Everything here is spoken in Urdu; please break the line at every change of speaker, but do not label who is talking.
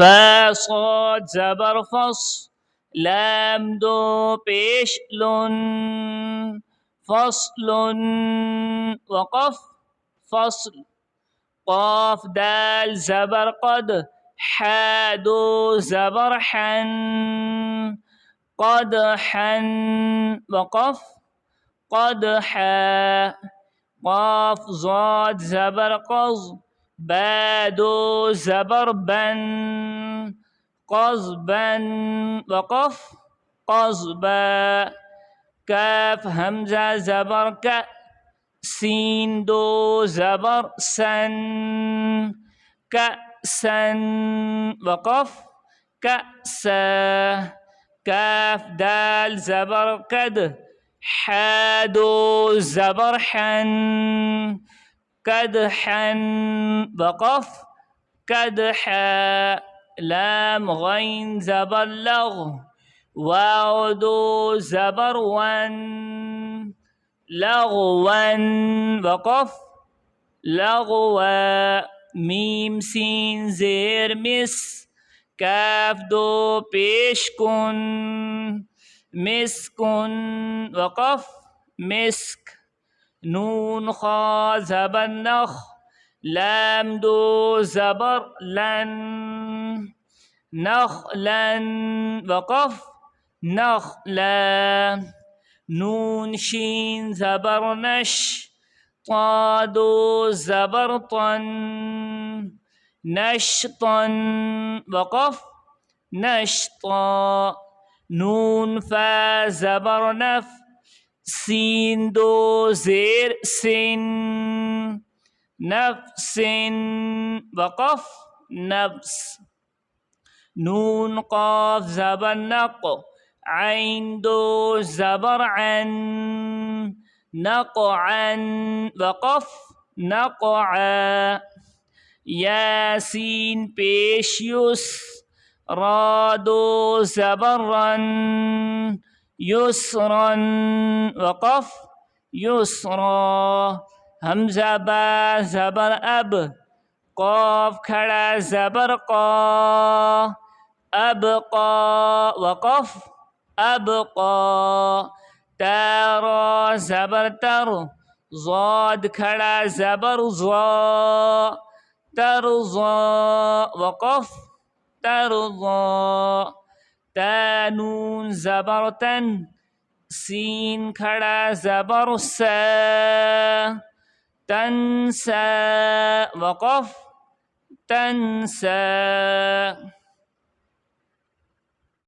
فا صاد زبر فص لام دو پیش لن فصل وقف فصل قاف دال زبر قد حا دو زبر حن قدحا وقف قدحا قاف ضاد زبر قض با دو زبر بن قضبا وقف قضبا کاف حمزہ زبر کا سین دو زبر سن کأسا وقف كأسا کاف دال زبر کد حا دو زبر حن كدحا وقف كدحا لام غين زبر لغ واو دو زبر ون لغوا وقف لغوا میم سین زیر مس کاف دو پیش کن مسکن وقف مسک نون خا زبر نخ لام دو زبر لن نخلا وقف نخلا نون شین زبر نش طا دو زبر طن نشطا وقف نشطا نون فا زبر نف سین دو زیر سن نفس وقف نفس نون قاف زبر نق عین دو زبر عن نقعا وقف نقعا یاسین پیش یس را دو زبر رن یسرا وقف یسرا حمزہ با زبر اب قاف کھڑا زبر قا ابقا وقف ابقا تارا زبر تر ضاد کھڑا زبر ضا ترضا وقف ترضا تا نون زبر تن سین کھڑا زبر سا تنسا وقف تنسا